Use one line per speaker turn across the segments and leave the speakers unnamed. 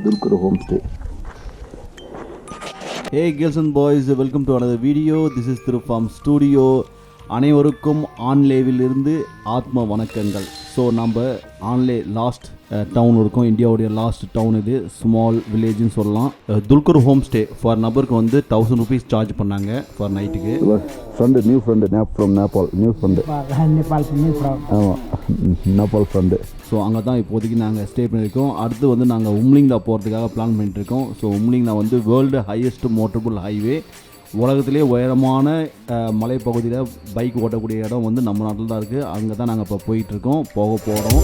Dulkar Homestay. Hey girls and boys, welcome to another video. This is Thiru Farm Studio. அனைவருக்கும் ஆன்லேவிலிருந்து ஆத்ம வணக்கங்கள். So நம்ம ஆன்லே last down இருக்கும், இந்தியாவுடைய லாஸ்ட் டவுன் இது, ஸ்மால் வில்லேஜ்னு சொல்லலாம். துல்கர் ஹோம் ஸ்டே ஃபார் நபருக்கு வந்து 1000 rupees சார்ஜ் பண்ணாங்க ஃபார் நைட்டுக்கு. Friend, new friend, from Nepal, new friend, ஆமாம் நேபாள் ஃப்ரெண்டு. ஸோ அங்கே தான் இப்போதைக்கு நாங்கள் ஸ்டே பண்ணியிருக்கோம். அடுத்து வந்து நாங்கள் உம்லிங்லா போகிறதுக்காக பிளான் பண்ணிட்டுருக்கோம். ஸோ உம்லிங்லா வந்து வேர்ல்டு ஹையஸ்ட் மோட்டரபிள் ஹைவே, உலகத்திலே உயரமான மலைப்பகுதியில் பைக் ஓட்டக்கூடிய இடம் வந்து நம்ம நாட்டில் தான் இருக்குது. அங்கே தான் நாங்கள் இப்போ போயிட்டுருக்கோம், போக போகிறோம்.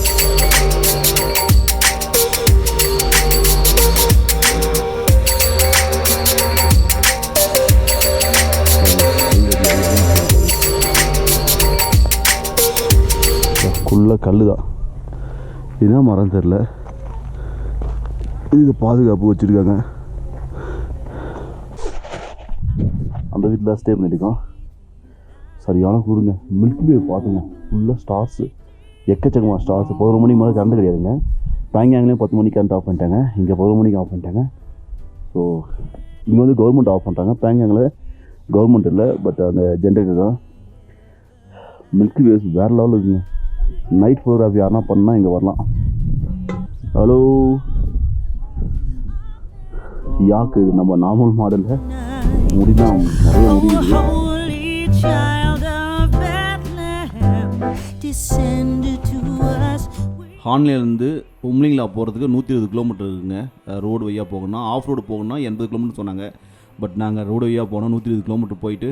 ஃபுல்லாக கல் தான், இதுதான் மரம் தெரில, இதுக்கு பாதுகாப்பு வச்சுருக்காங்க. அந்த வீட்டில் ஸ்டே பண்ணியிருக்கோம். சரியான கூடுங்க, மில்க் வே பார்த்துங்க, ஃபுல்லாக ஸ்டார்ஸு, எக்கச்சக்கமாக ஸ்டார்ஸ். 11 மணி மேலே கரண்ட் கிடையாதுங்க. பேங்காங்லேயும் 10 மணிக்கு கரண்ட் ஆஃப் பண்ணிட்டாங்க, இங்கே 11 மணிக்கு ஆஃப் பண்ணிட்டாங்க. ஸோ இங்கே வந்து கவர்மெண்ட் ஆஃப் பண்ணுறாங்க, பேங்காங்கில் கவர்மெண்ட் இல்லை, பட் அந்த ஜென்ரேட்டர் தான். மில்க் வேஸ் வேறு லெவலில் இருக்குங்க. நைட் ஃபோட்டோகிராஃபி யாருன்னா பண்ணால் இங்கே வரலாம். ஹலோ யாக்கு, இது நம்ம நார்மல் மாடலில் முடிதான் நிறைய முடியுது. ஹான்லேருந்து உம்லிங்லா போகிறதுக்கு 120 கிலோமீட்டர் இருக்குங்க. ரோடு வழியாக போகணும்னா, ஆஃப் ரோடு போகணும்னா 80 கிலோமீட்டர் சொன்னாங்க. பட் நாங்கள் ரோடு வழியாக போனோம், 120 கிலோமீட்டர் போயிட்டு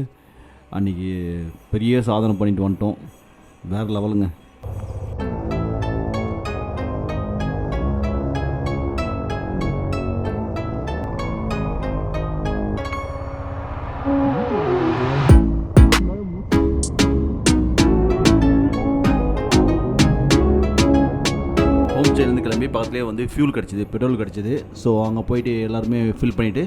அன்றைக்கி பெரிய சாதனை பண்ணிட்டு வந்துட்டோம். வேறு லெவலுங்க. ஹோம்ஸ்டேலேருந்து கிளம்பி பக்கத்துலேயே வந்து ஃபியூல் கிடச்சிது, பெட்ரோல் கிடச்சிது. ஸோ அங்கே போயிட்டு எல்லாருமே ஃபில் பண்ணிவிட்டு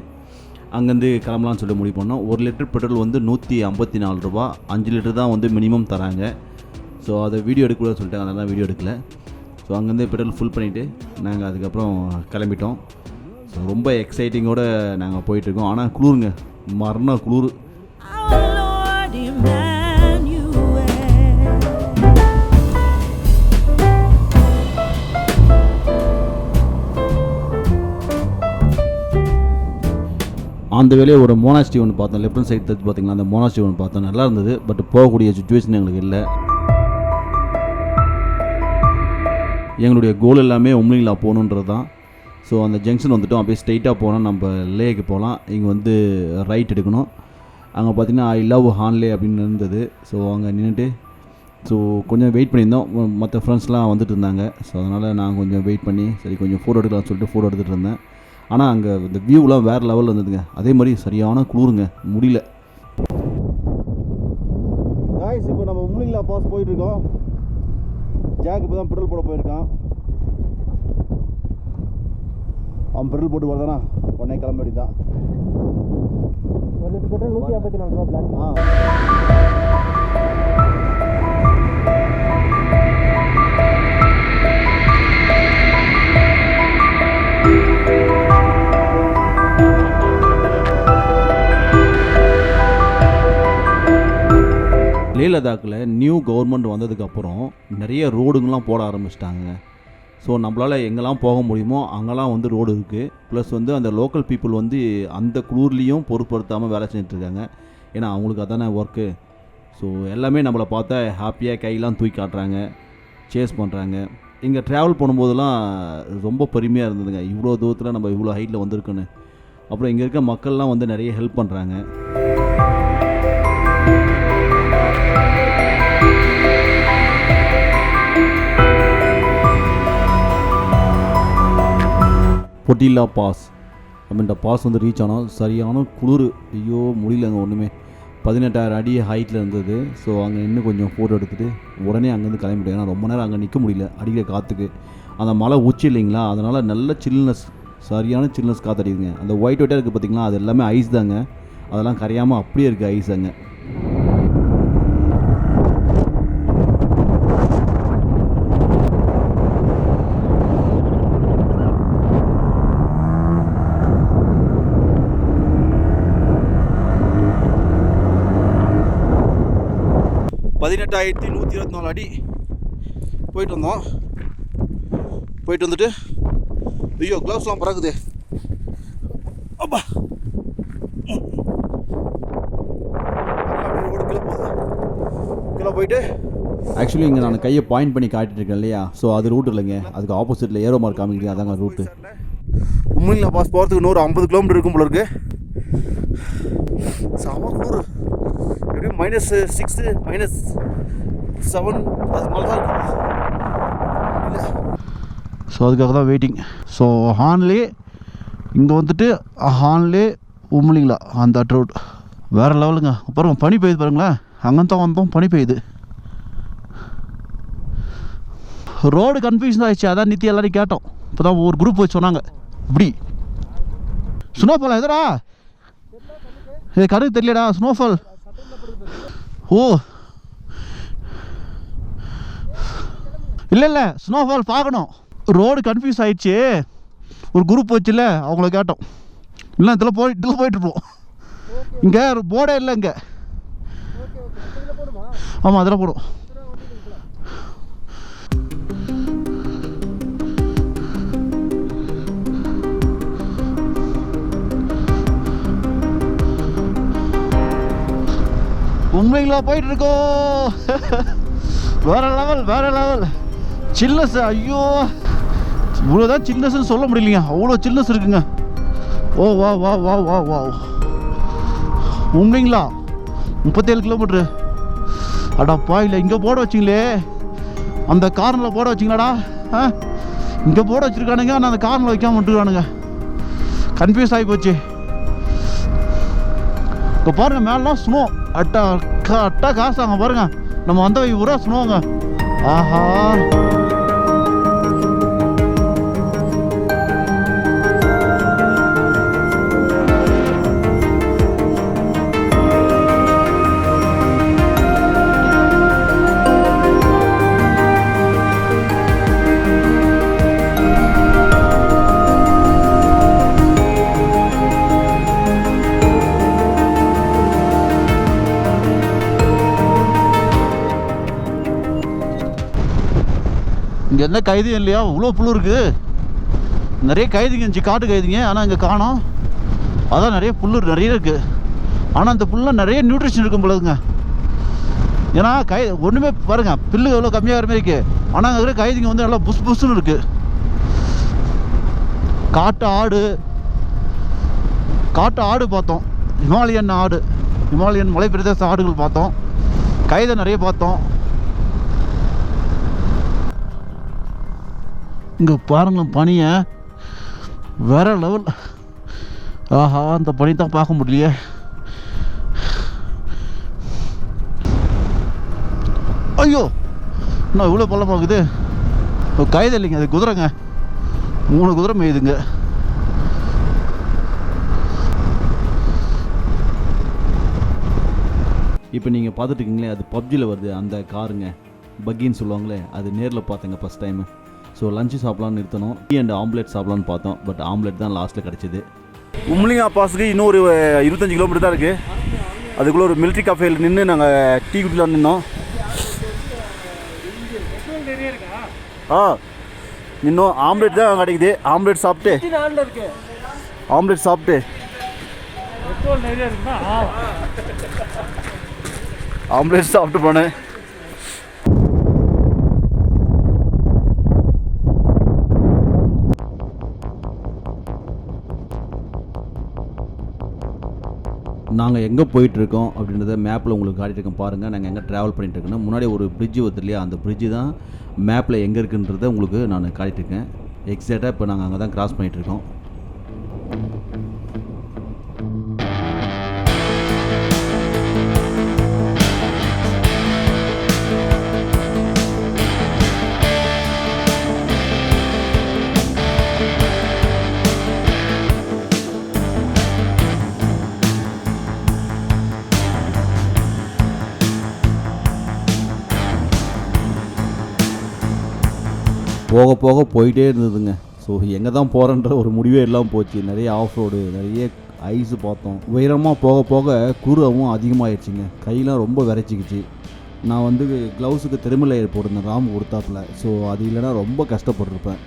அங்கேருந்து கிளம்பலான்னு சொல்லி முடிவு பண்ணோம். 1 லிட்டர் பெட்ரோல் வந்து 154 ரூபா, 5 லிட்டர் தான் வந்து மினிமம் தராங்க. ஸோ அதை வீடியோ எடுக்கக்கூடாதுன்னு சொல்லிட்டு அதெல்லாம் வீடியோ எடுக்கல. ஸோ அங்கேருந்து பெட்ரோல் ஃபுல் பண்ணிவிட்டு நாங்கள் அதுக்கப்புறம் கிளம்பிட்டோம். ஸோ ரொம்ப எக்ஸைட்டிங்கோடு நாங்கள் போயிட்டுருக்கோம். ஆனால் குளிருங்க, மரண குளிர். அந்த வேலையை ஒரு மோனாஸ்ட்ரி ஒன்று பார்த்தோம், லெஃப்ட் ஹேண்ட் சைடு தச்சு பார்த்திங்களா, அந்த மோனாஸ்ட்ரி ஒன்று பார்த்தோம், நல்லா இருந்தது. பட் போகக்கூடிய சுச்சுவேஷன் எங்களுக்கு இல்லை. எங்களுடைய கோல் எல்லாமே உம்லிங்லா போகணுன்றது தான். ஸோ அந்த ஜங்ஷன் வந்துவிட்டோம், அப்படியே ஸ்ட்ரைட்டாக போனால் நம்ம லேக்கு போகலாம். இங்கே வந்து ரைட் எடுக்கணும். அங்கே பார்த்திங்கன்னா ஐ லவ் ஹான்லே அப்படின்னு இருந்தது. ஸோ அங்கே நின்றுட்டு ஸோ கொஞ்சம் வெயிட் பண்ணியிருந்தோம், மற்ற ஃப்ரெண்ட்ஸ்லாம் வந்துட்டு இருந்தாங்க. ஸோ அதனால் நான் கொஞ்சம் வெயிட் பண்ணி சரி கொஞ்சம் ஃபோட்டோ எடுக்கலாம்னு சொல்லிட்டு ஃபோட்டோ எடுத்துகிட்டு இருந்தேன். ஆனால் அங்கே இந்த வியூலாம் வேறு லெவலில் இருந்ததுங்க. அதே மாதிரி சரியான குளிருங்க, முடியல. காய்ஸ் இப்போ நம்ம உம்லிங்லா பாஸ் போயிட்டுருக்கோம். ஜாக் இப்போ தான் பெட்ரோல் போட போயிருக்கான். அவன் பெட்ரோல் போட்டு வரதானா உடனே கிளம்ப வேண்டியதான்.
1 லிட்டர் பெட்ரோல் 154 ரூபா பிளாக்.
லே லடாக்கில் நியூ கவர்மெண்ட் வந்ததுக்கப்புறம் நிறைய ரோடுங்கெலாம் போட ஆரம்பிச்சிட்டாங்க. ஸோ நம்மளால் எங்கெல்லாம் போக முடியுமோ அங்கெல்லாம் வந்து ரோடு இருக்குது. ப்ளஸ் வந்து அந்த லோக்கல் பீப்புள் வந்து அந்த குளூர்லேயும் பொருட்படுத்தாமல் வேலை செஞ்சிட்ருக்காங்க. ஏன்னா அவங்களுக்கு அதானே ஒர்க்கு. ஸோ எல்லாமே நம்மளை பார்த்தா ஹாப்பியாக கையெல்லாம் தூக்கி காட்டுறாங்க, சேஸ் பண்ணுறாங்க. இங்கே ட்ராவல் பண்ணும்போதெல்லாம் ரொம்ப பெருமையாக இருந்ததுங்க, இவ்வளோ தூரத்தில் நம்ம இவ்வளோ ஹைட்டில் வந்திருக்குன்னு. அப்புறம் இங்கே இருக்க மக்கள்லாம் வந்து நிறைய ஹெல்ப் பண்ணுறாங்க. பொட்டில்லா பாஸ் அப்படின்ற பாஸ் வந்து ரீச் ஆனோம். சரியான குளிர், ஐயோ முடியலங்க ஒன்றுமே. 18,000 அடி ஹைட்டில் இருந்தது. ஸோ அங்கே இன்னும் கொஞ்சம் ஃபோட்டோ எடுத்துகிட்டு உடனே அங்கேருந்து கிளம்பிட்டேன். ஏன்னா ரொம்ப நேரம் அங்கே நிற்க முடியல, அடிக்கிற காற்றுக்கு. அந்த மலை உச்சி இல்லைங்களா, அதனால் நல்ல சில்னஸ், சரியான சில்னஸ் காற்றடிக்குங்க. அந்த ஒயிட்டாக இருக்குது பார்த்திங்களா, அது எல்லாமே ஐஸ் தாங்க. அதெல்லாம் கரையாமல் அப்படியே இருக்குது ஐஸ் அங்கே. 18,124 அடி போயிட்டு வந்தோம். போயிட்டு வந்துட்டு ஐயோ க்ளவுஸ்லாம் பறக்குது. அப்பா கீழே போயிட்டு ஆக்சுவலி இங்கே நான் கையை பாயிண்ட் பண்ணி காட்டிட்டு இருக்கேன் இல்லையா, ஸோ அது ரூட் இல்லைங்க, அதுக்கு ஆப்போசிட்டில் ஏரோ மார்க் காமிக்கிறீங்க, அதாங்க ரூட்டு. உண்மையில பாஸ் போகிறதுக்கு இன்னொரு 50 கிலோமீட்டர் இருக்கும் போல இருக்கு. செம குளிர், எப்படியும் -6 -7 அது மேலே தான் இருக்கும். ஸோ அதுக்காக தான் வெயிட்டிங். ஸோ ஹான்லே இங்கே வந்துட்டு ஹான்லே உம்லிங்களா அந்த ரோட் வேறு லெவலுங்க. பாருங்க பனி பெய்யுது பாருங்களேன், அங்கே தான் வந்தோம் பனி பெய்யுது. ரோடு கன்ஃபியூஷன் ஆகிடுச்சு, அதான் நித்தி எல்லாரையும் கேட்டோம். இப்போ தான் ஒரு குரூப் வச்சு சொன்னாங்க இப்படி ஸ்னோஃபால் எதரா கருக்கு தெரியலடா ஸ்னோஃபால். ஓ இல்லை ஸ்னோஃபால் பார்க்கணும். ரோடு கன்ஃபியூஸ் ஆகிடுச்சு, ஒரு குரூப் வச்சுல அவங்கள கேட்டோம். இல்லை இதில் போயிட்டுருப்போம். இங்கே போர்டே இல்லை இங்கே. ஆமாம் அதில் போடும். உண்மைங்களா போயிட்டு இருக்கோம். வேற லெவல் சில்னஸ். ஐயோ இவ்வளோதான் சில்னஸ்ன்னு சொல்ல முடியலைங்க, அவ்வளோ சில்னஸ் இருக்குங்க. ஓ வா வா வா வா வா உண்மைங்களா 37 கிலோமீட்ரு. அடாப்பா இல்லை இங்கே போட வச்சிங்களே, அந்த கார்னில் போட வச்சிங்களாடா. இங்கே போட வச்சுருக்கானுங்க, ஆனால் அந்த கார்னில் வைக்காம விட்டுருக்கானுங்க. கன்ஃபியூஸ் ஆகி போச்சு. இப்போ பாருங்கள் மேலாம் ஸ்னோ அட்டா காசாங்க பாருங்க. நம்ம வந்த ஊரா ஸ்னோங்க. ஆஹா இங்கே என்ன கைதியும் இல்லையா, இவ்வளோ புழு இருக்குது. நிறைய கைதிங்க இருந்துச்சு, காட்டு கைதிங்க, ஆனால் இங்கே காணோம். அதான் நிறைய புல் நிறைய இருக்குது. ஆனால் அந்த புல்லாம் நிறைய நியூட்ரிஷன் இருக்கும் போலதுங்க. ஏன்னா ஒன்றுமே பாருங்க புல்லு எவ்வளோ கம்மியாக மாதிரி இருக்குது, ஆனால் அங்கே இருக்கிற கைதிங்க வந்து நல்லா புஸ்ன்னு இருக்குது. காட்டு ஆடு பார்த்தோம், ஹிமாலயன் மலை பிரதேச ஆடுகள் பார்த்தோம், கைதை நிறைய பார்த்தோம். இங்கே பாருங்களேன் பனியை, வேற லெவல். ஆஹா அந்த பனி தான் பார்க்க முடியலையே. ஐயோ இன்னும் இவ்வளோ பள்ளமாக இருக்குது. கைது இல்லைங்க, அது குதிரைங்க, 3 குதிரை மேயுதுங்க. இப்போ நீங்கள் பார்த்துட்டுருக்கீங்களே, அது பப்ஜியில் வருது அந்த காருங்க, பக்கின்னு சொல்லுவாங்களே, அது நேரில் பார்த்தேங்க ஃபஸ்ட் டைமு. ஸோ லஞ்சு சாப்பிட்லான்னு நிறுத்தணும், டீ அண்ட் ஆம்லெட் சாப்பிட்லான்னு பார்த்தோம். பட் ஆம்லெட் தான் லாஸ்ட்டில் கிடச்சிது. உம்லிங்கா பாஸுக்கு இன்னும் ஒரு 25 கிலோமீட்டர் தான் இருக்குது. அதுக்குள்ளே ஒரு மிலிட்ரி கஃபேயில் நின்று நாங்கள் டீ குடிக்கலான்னு நின்னோம். இன்னும் ஆம்லெட் தான் கிடைக்குது. ஆம்லெட் சாப்பிட்டு போனேன். நாங்கள் எங்கே போயிட்டுருக்கோம் அப்படின்றத மேப்பில் உங்களுக்கு காட்டிகிட்ருக்கோம் பாருங்கள். நாங்கள் எங்கே ட்ராவல் பண்ணிகிட்ருக்கோன்னா, முன்னாடி ஒரு பிரிட்ஜு வருது இல்லையா, அந்த பிரிட்ஜு தான் மேப்பில் எங்கே இருக்குன்றத உங்களுக்கு நான் காட்டிகிட்ருக்கேன். எக்ஸாக்டாக இப்போ நாங்கள் அங்கே தான் கிராஸ் பண்ணிகிட்ருக்கோம். போக போக போயிட்டே இருந்ததுங்க. ஸோ எங்கே தான் போகிறன்ற ஒரு முடிவே இல்லாமல் போச்சு. நிறைய ஆஃப் ரோடு, நிறைய ஐஸு பார்த்தோம். உயரமாக போக போக குருவும் அதிகமாகிடுச்சிங்க. கையெலாம் ரொம்ப விரைச்சிக்கிச்சு. நான் வந்து க்ளவுஸுக்கு தெர்மல் போட்டிருந்தேன் ராம் கொடுத்தாப்புல. ஸோ அது இல்லைன்னா ரொம்ப கஷ்டப்பட்டிருப்பேன்.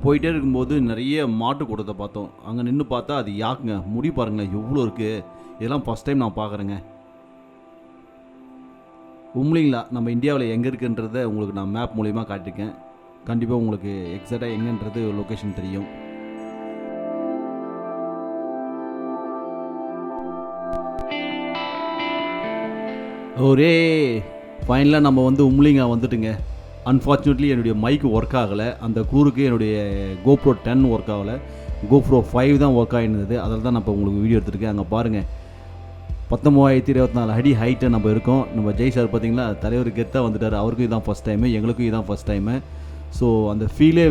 போயிட்டே இருக்கும்போது நிறைய மாட்டு கூட்டத்தை பார்த்தோம். அங்கே நின்று பார்த்தா அது யாக்குங்க. முடி பாருங்களேன் எவ்வளோ இருக்குது. இதெல்லாம் ஃபஸ்ட் டைம் நான் பார்க்குறேங்க. உம்லிங்களா நம்ம இந்தியாவில் எங்கே இருக்குன்றதை உங்களுக்கு நான் மேப் மூலிமா காட்டியிருக்கேன். கண்டிப்பாக உங்களுக்கு எக்ஸாக்டாக எங்கன்றது லொக்கேஷன் தெரியும். ஒரே ஃபைனலாக நம்ம வந்து உம்லிங்கா வந்துட்டுங்க. அன்ஃபார்ச்சுனேட்லி என்னுடைய மைக்கு ஒர்க் ஆகலை. அந்த குளூருக்கு என்னுடைய GoPro 10 ஒர்க் ஆகலை. GoPro 5 தான் ஒர்க் ஆகிருந்தது. அதில் தான் நான் இப்போ உங்களுக்கு வீடியோ எடுத்துருக்கேன். அங்கே பாருங்கள் 19,024 அடி ஹைட்டை நம்ம இருக்கோம். நம்ம ஜெய் சார் பார்த்தீங்களா தலைவர் கெத்தாக வந்துட்டார். அவருக்கும் இதுதான் ஃபஸ்ட் டைமு, எங்களுக்கும் இதுதான் ஃபஸ்ட் டைமு. ஸோ அந்த ஃபீலே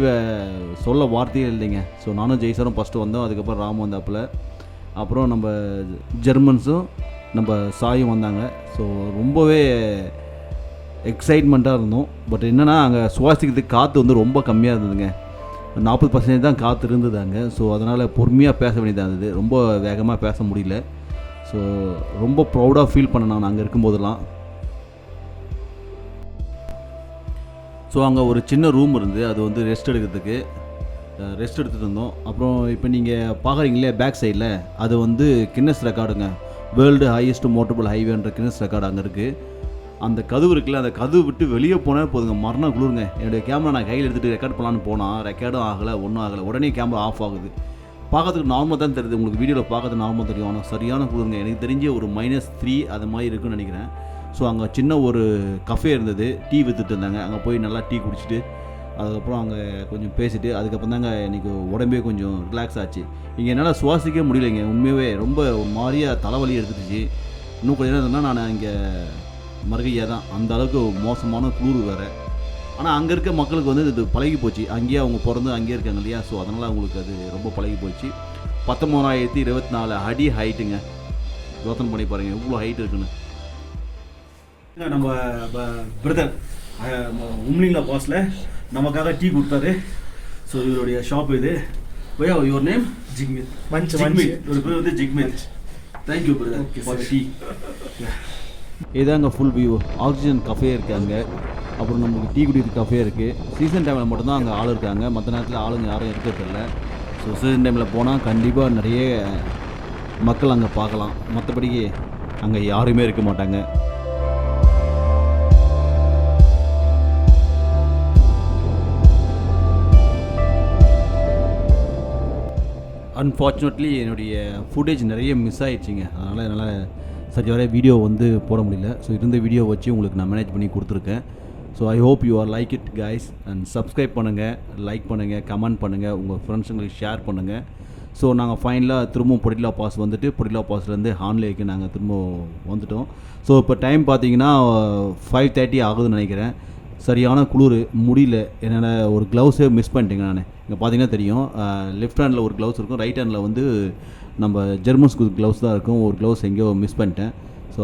சொல்ல வார்த்தையே இல்லைங்க. ஸோ நானும் ஜெய் சாரும் ஃபஸ்ட்டு வந்தோம். அதுக்கப்புறம் ராம் வந்தாப்புல, அப்புறம் நம்ம ஜெர்மன்ஸும் நம்ம சாயும் வந்தாங்க. ஸோ ரொம்பவே எக்ஸைட்மெண்ட்டாக இருந்தோம். பட் என்னென்னா அங்கே சுவாசிக்கிறதுக்கு காற்று வந்து ரொம்ப கம்மியாக இருந்ததுங்க. 40% தான் காற்று இருந்தது அங்கே. ஸோ அதனால் பொறுமையாக பேச வேண்டியதாக இருந்தது. ரொம்ப வேகமாக பேச முடியல. ஸோ ரொம்ப ப்ரௌடாக ஃபீல் பண்ணேன் நான் அங்கே இருக்கும்போதெல்லாம். ஸோ அங்கே ஒரு சின்ன ரூம் இருந்து அது வந்து ரெஸ்ட் எடுக்கிறதுக்கு ரெஸ்ட் எடுத்துகிட்டு இருந்தோம். அப்புறம் இப்போ நீங்கள் பார்க்குறீங்களே பேக் சைடில் அது வந்து கின்னஸ் ரெக்கார்டுங்க. வேர்ல்டு ஹையஸ்ட் மோட்டரபிள் ஹைவேன்ற கின்னஸ் ரெக்கார்டு அங்கே இருக்குது. அந்த கதவு இருக்குல்ல, அந்த கதவு விட்டு வெளியே போனால் போதுங்க மரணம் குளிருங்க. என்னுடைய கேமரா நான் கையில் எடுத்துகிட்டு ரெக்கார்ட் பண்ணலான்னு போனால் ரெக்கார்டும் ஆகலை, ஒன்றும் ஆகலை. உடனே கேமரா ஆஃப் ஆகுது. பார்க்கறதுக்கு நார்மலாக தான் தெரியுது. உங்களுக்கு வீடியோவில் பார்க்கறது நார்மலாக தெரியும். ஆனால் சரியான குளிருங்க. எனக்கு தெரிஞ்ச ஒரு -3 அது மாதிரி இருக்குன்னு நினைக்கிறேன். ஸோ அங்கே சின்ன ஒரு கஃபே இருந்தது. டீ விற்றுட்டு இருந்தாங்க. அங்கே போய் நல்லா டீ குடிச்சிட்டு அதுக்கப்புறம் அங்கே கொஞ்சம் பேசிட்டு அதுக்கப்புறம் தாங்க எனக்கு உடம்பே கொஞ்சம் ரிலாக்ஸ் ஆச்சு. இங்கே என்னால் சுவாசிக்க முடியலைங்க. உண்மையாகவே ரொம்ப ஒரு மாதிரியாக தலைவலி எடுத்துடுச்சு. இன்னும் கொஞ்சம் நேரம் இருந்தால் நான் இங்கே மறுகையாக தான். அந்த அளவுக்கு மோசமான குளிர் வேறு. ஆனால் அங்கே இருக்க மக்களுக்கு வந்து இது பழகி போச்சு. அங்கேயே அவங்க பிறந்து அங்கேயே இருக்காங்க இல்லையா. ஸோ அதனால் அவங்களுக்கு அது ரொம்ப பழகி போச்சு. 19,024 அடி ஹைட்டுங்க. யோசனை பண்ணி பாருங்கள் எவ்வளோ ஹைட் இருக்குன்னு. நம்ம பிரதர் உம்லிங்களா பாஸில் நமக்காக டீ கொடுத்தாரு. ஸோ இவருடைய ஷாப் இது. பையா யுவர் நேம்? ஜிக்மித். ஒரு பேர் வந்து Jigmet. Thank you brother for tea. இதாங்க ஃபுல் வியூ. ஆக்சிஜன் கஃபே இருக்குது அங்கே. அப்புறம் நமக்கு டீ குடிக்கிற கஃபே இருக்குது. சீசன் டைமில் மட்டும்தான் அங்கே ஆள் இருக்காங்க. மற்ற நேரத்தில் ஆளுங்க யாரும் இருக்கிறதில்ல. ஸோ சீசன் டைமில் போனால் கண்டிப்பாக நிறைய மக்கள் அங்கே பார்க்கலாம். மற்றபடி அங்கே யாருமே இருக்க மாட்டாங்க. அன்ஃபார்ச்சுனேட்லி என்னுடைய ஃபுட்டேஜ் நிறைய மிஸ் ஆகிடுச்சிங்க. அதனால் என்னால் சரி வர வீடியோ வந்து போட முடியல. ஸோ இருந்த வீடியோ வச்சு உங்களுக்கு நான் மேனேஜ் பண்ணி கொடுத்துருக்கேன். So I hope you are like it guys. And subscribe பண்ணுங்கள், லைக் பண்ணுங்கள், கமெண்ட் பண்ணுங்கள், உங்கள் ஃப்ரெண்ட்ஸுங்களுக்கு ஷேர் பண்ணுங்கள். ஸோ நாங்கள் ஃபைனலாக திரும்பவும் பொடிலா பாஸ் வந்துட்டு பொடிலா பாஸ்லேருந்து ஹான்லேக்கு நாங்கள் திரும்ப வந்துட்டோம். ஸோ இப்போ டைம் பார்த்தீங்கன்னா 5:30 ஆகுதுன்னு நினைக்கிறேன். சரியான குளிர் முடியல. என்னென்ன ஒரு க்ளவுஸே மிஸ் பண்ணிட்டேங்க நான். இங்கே பார்த்தீங்கன்னா தெரியும், லெஃப்ட் ஹேண்டில் ஒரு க்ளவுஸ் இருக்கும், ரைட் ஹேண்டில் வந்து நம்ம ஜெர்மன்ஸ் க்ளவுஸ் தான் இருக்கும். ஒரு க்ளவுஸ் எங்கேயோ மிஸ் பண்ணிட்டேன். ஸோ